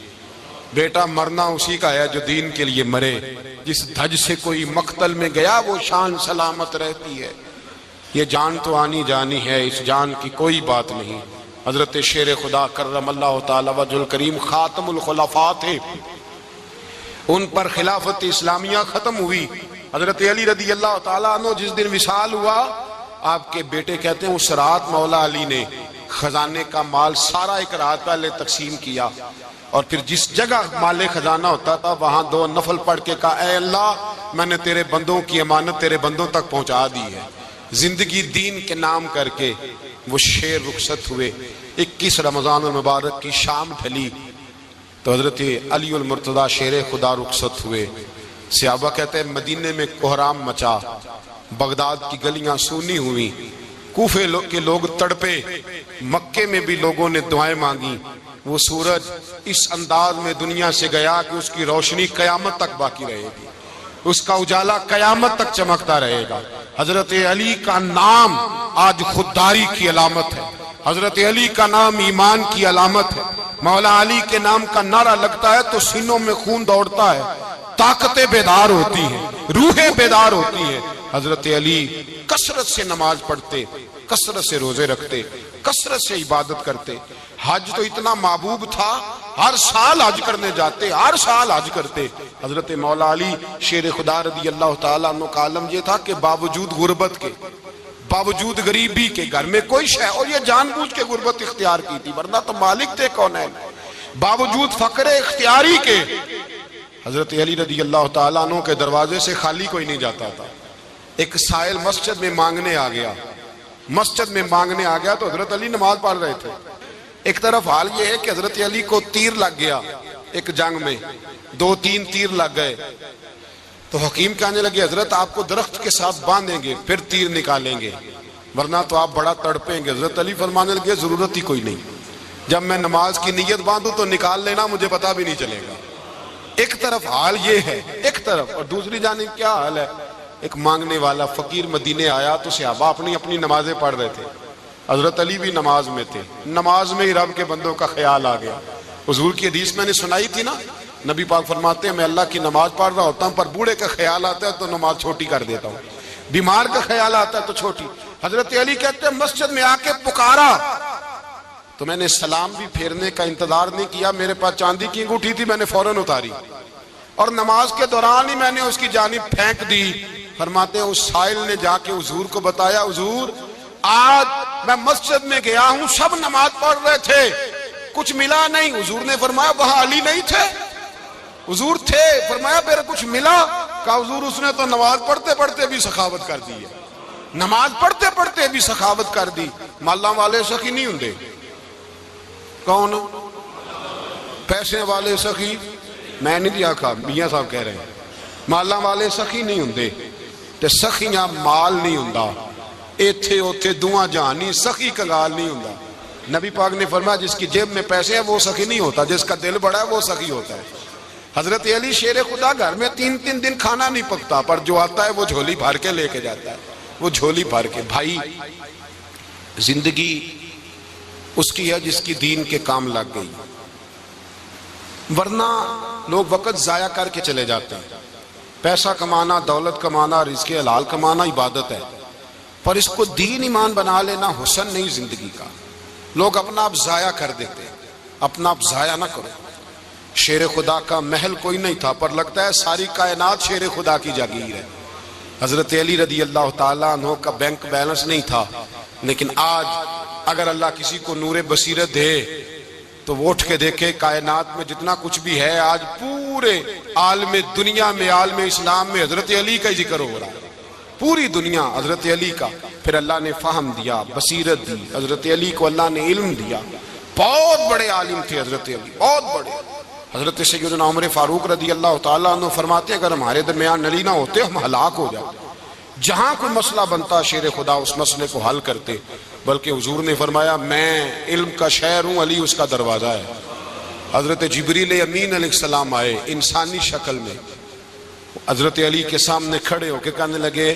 بیٹا مرنا اسی کا ہے جو دین کے لیے مرے، جس دھج سے کوئی مقتل میں گیا وہ شان سلامت رہتی ہے، یہ جان تو آنی جانی ہے، اس جان کی کوئی بات نہیں۔ حضرت شیر خدا کرم اللہ تعالی وجہ الکریم خاتم الخلفاء تھے، ان پر خلافت اسلامیہ ختم ہوئی۔ حضرت علی رضی اللہ تعالیٰ عنہ جس دن وصال ہوا، آپ کے بیٹے کہتے ہیں اس رات مولا علی نے خزانے کا مال سارا ایک رات پہلے تقسیم کیا، اور پھر جس جگہ مال خزانہ ہوتا تھا وہاں 2 نفل پڑھ کے کہا اے اللہ میں نے تیرے بندوں کی امانت تیرے بندوں تک پہنچا دی ہے۔ زندگی دین کے نام کر کے وہ شیر رخصت ہوئے۔ 21 رمضان المبارک کی شام ڈھلی تو حضرت علی المرتضی شیر خدا رخصت ہوئے۔ صحابہ کہتے ہیں مدینے میں کوہرام مچا، بغداد کی گلیاں سونی ہوئی، کوفے کے لوگ تڑپے، مکے میں بھی لوگوں نے دعائیں مانگی۔ وہ سورج اس انداز میں دنیا سے گیا کہ اس کی روشنی قیامت تک باقی رہے گی، اس کا اجالا قیامت تک چمکتا رہے گا۔ حضرت علی کا نام آج خودداری کی علامت ہے، حضرت علی کا نام ایمان کی علامت ہے۔ مولا علی کے نام کا نعرہ لگتا ہے تو سینوں میں خون دوڑتا ہے، طاقتیں بیدار ہوتی ہیں، روحیں بیدار ہوتی ہیں۔ حضرت علی کثرت سے نماز پڑھتے، کثرت سے روزے رکھتے، کثرت سے عبادت کرتے۔ حج تو اتنا محبوب تھا، ہر سال حج کرنے جاتے، ہر سال حج کرتے۔ حضرت مولا علی شیر خدا رضی اللہ تعالیٰ عنہ کا عالم یہ تھا کہ باوجود غربت کے، باوجود غریبی کے، گھر میں کوئی شے، اور یہ جان بوجھ کے غربت اختیار کی تھی ورنہ تو مالک تھے کونین، باوجود فقر اختیاری کے حضرت علی رضی اللہ تعالیٰ عنہ کے دروازے سے خالی کوئی نہیں جاتا تھا۔ ایک سائل مسجد میں مانگنے آ گیا تو حضرت علی نماز پڑھ رہے تھے۔ ایک طرف حال یہ ہے کہ حضرت علی کو تیر لگ گیا، ایک جنگ میں 2-3 تیر لگ گئے تو حکیم کہنے لگے حضرت آپ کو درخت کے ساتھ باندھیں گے پھر تیر نکالیں گے ورنہ تو آپ بڑا تڑپیں گے۔ حضرت علی فرمانے لگے ضرورت ہی کوئی نہیں، جب میں نماز کی نیت باندھوں تو نکال لینا، مجھے پتا بھی نہیں چلے گا۔ ایک طرف حال یہ ہے، ایک طرف، اور دوسری جانب کیا حال ہے؟ ایک مانگنے والا فقیر مدینے آیا تو صحابہ اپنی نمازیں پڑھ رہے تھے، حضرت علی بھی نماز میں تھے، نماز میں ہی رب کے بندوں کا خیال آ گیا۔ حضور کی حدیث میں نے سنائی تھی نا، نبی پاک فرماتے ہیں میں اللہ کی نماز پڑھ رہا ہوتا ہوں پر بوڑھے کا خیال آتا ہے تو نماز چھوٹی کر دیتا ہوں، بیمار کا خیال آتا ہے تو چھوٹی۔ حضرت علی کہتے ہیں مسجد میں آ کے پکارا تو میں نے سلام بھی پھیرنے کا انتظار نہیں کیا، میرے پاس چاندی کی انگوٹھی تھی، میں نے فوراً اتاری اور نماز کے دوران ہی میں نے اس کی جانب پھینک دی۔ فرماتے ہیں اس سائل نے جا کے حضور کو بتایا حضور آج میں مسجد میں گیا ہوں، سب نماز پڑھ رہے تھے، کچھ ملا نہیں۔ حضور نے فرمایا وہاں علی نہیں تھے؟ حضور تھے۔ فرمایا پھر کچھ ملا؟ کہا حضور اس نے تو نماز پڑھتے پڑھتے بھی سخاوت کر دی ہے، نماز پڑھتے پڑھتے بھی سخاوت کر دی۔ مالاں والے سخی نہیں ہوں، کون پیسے والے سخی؟ میں نہیں دیا کہا، میاں صاحب کہہ رہے ہیں مالاں والے سخی نہیں ہوں تے سخیاں مال نہیں ہوں، ایتھے اوتھے دعا جہانی سخی کنگال نہیں ہوں۔ نبی پاک نے فرمایا جس کی جیب میں پیسے ہیں وہ سخی نہیں ہوتا، جس کا دل بڑا ہے وہ سخی ہوتا ہے۔ حضرت علی شیر خدا گھر میں 3 دن کھانا نہیں پکتا پر جو آتا ہے وہ جھولی بھر کے لے کے جاتا ہے، وہ جھولی بھر کے۔ بھائی زندگی اس کی ہے جس کی دین کے کام لگ گئی، ورنہ لوگ وقت ضائع کر کے چلے جاتے ہیں۔ پیسہ کمانا، دولت کمانا، رزق حلال کمانا عبادت ہے، پر اس کو دین ایمان بنا لینا حسن نہیں زندگی کا۔ لوگ اپنا آپ ضائع کر دیتے ہیں، اپنا آپ ضائع نہ کرو۔ شیر خدا کا محل کوئی نہیں تھا، پر لگتا ہے ساری کائنات شیر خدا کی جاگیر ہے۔ حضرت علی رضی اللہ تعالیٰ عنہ کا بینک بیلنس نہیں تھا، لیکن آج اگر اللہ کسی کو نور بصیرت دے تو وہ اٹھ کے دیکھے کائنات میں جتنا کچھ بھی ہے، آج پورے عالم دنیا میں، عالم اسلام میں حضرت علی کا ہی ذکر ہو رہا ہے، پوری دنیا حضرت علی کا۔ پھر اللہ نے فہم دیا، بصیرت دی، حضرت علی کو اللہ نے علم دیا۔ بہت بڑے عالم تھے حضرت علی، بہت بڑے۔ حضرت سیدنا عمر فاروق رضی اللہ تعالیٰ عنہ فرماتے ہیں اگر ہمارے درمیان نلی نہ ہوتے ہم ہلاک ہو جاتے، جہاں کوئی مسئلہ بنتا شیر خدا اس مسئلے کو حل کرتے، بلکہ حضور نے فرمایا میں علم کا شہر ہوں، علی اس کا دروازہ ہے۔ حضرت جبریل امین علیہ السلام آئے انسانی شکل میں، حضرت علی کے سامنے کھڑے ہو کے کہنے لگے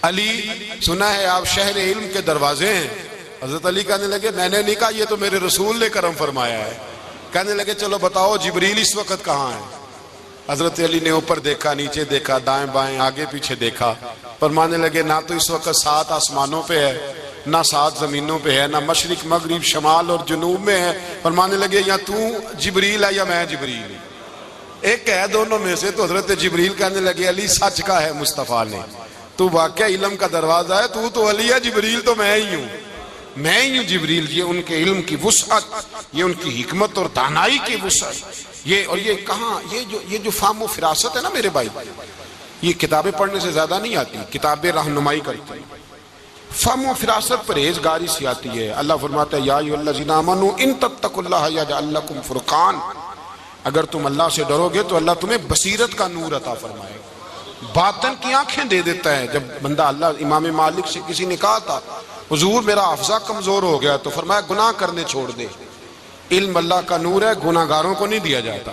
علی سنا ہے آپ شہر علم کے دروازے ہیں۔ حضرت علی کہنے لگے میں نے نہیں کہا، یہ تو میرے رسول نے کرم فرمایا ہے۔ کہنے لگے چلو بتاؤ جبریل اس وقت کہاں ہے؟ حضرت علی نے اوپر دیکھا، نیچے دیکھا، دائیں بائیں آگے پیچھے دیکھا، فرمانے لگے نہ تو اس وقت 7 آسمانوں پہ ہے، نہ 7 زمینوں پہ ہے، نہ مشرق مغرب شمال اور جنوب میں ہے۔ فرمانے لگے یا تو جبریل ہے یا میں جبریل ہوں، ایک ہے دونوں میں سے۔ تو حضرت جبریل کہنے لگے علی سچ کا ہے مصطفیٰ نے، تو واقعہ علم کا دروازہ ہے، تو علی ہے، جبریل تو میں ہی ہوں، میں ہی ہوں جبریل۔ یہ ان کے علم کی وسعت، یہ ان کی حکمت اور دانائی کی وسعت، اور یہ کہاں یہ جو فہم و فراست ہے نا میرے بھائی، یہ کتابیں پڑھنے سے زیادہ نہیں آتی، کتابیں رہنمائی کرتی ہیں۔ فہم و فراست پرہیزگاری سے آتی ہے۔ اللہ فرماتا ہے یا ایھا الذین آمنوا ان تتقوا اللہ یجعل لکم فرقان، اگر تم اللہ سے ڈرو گے تو اللہ تمہیں بصیرت کا نور عطا فرمائے گا، باطن کی آنکھیں دے دیتا ہے۔ جب بندہ امام مالک سے کسی نے کہا تھا حضور میرا حافظہ کمزور ہو گیا، تو فرمایا گناہ کرنے چھوڑ دے، علم اللہ کا نور ہے، گناہ گاروں کو نہیں دیا جاتا۔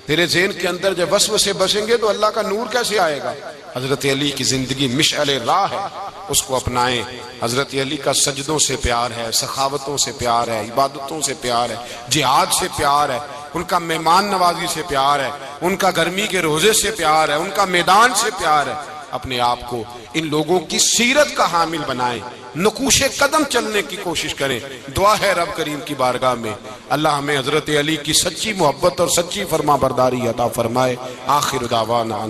تیرے ذہن کے اندر جب وسوسے بسیں گے تو اللہ کا نور کیسے آئے گا؟ حضرت علی کی زندگی مشعل راہ ہے، اس کو اپنائیں۔ حضرت علی کا سجدوں سے پیار ہے، سخاوتوں سے پیار ہے، عبادتوں سے پیار ہے، جہاد سے پیار ہے، ان کا مہمان نوازی سے پیار ہے، ان کا گرمی کے روزے سے پیار ہے، ان کا میدان سے پیار ہے۔ اپنے آپ کو ان لوگوں کی سیرت کا حامل بنائیں، نقوش قدم چلنے کی کوشش کریں۔ دعا ہے رب کریم کی بارگاہ میں اللہ ہمیں حضرت علی کی سچی محبت اور سچی فرما برداری عطا فرمائے۔ آخر دعوانا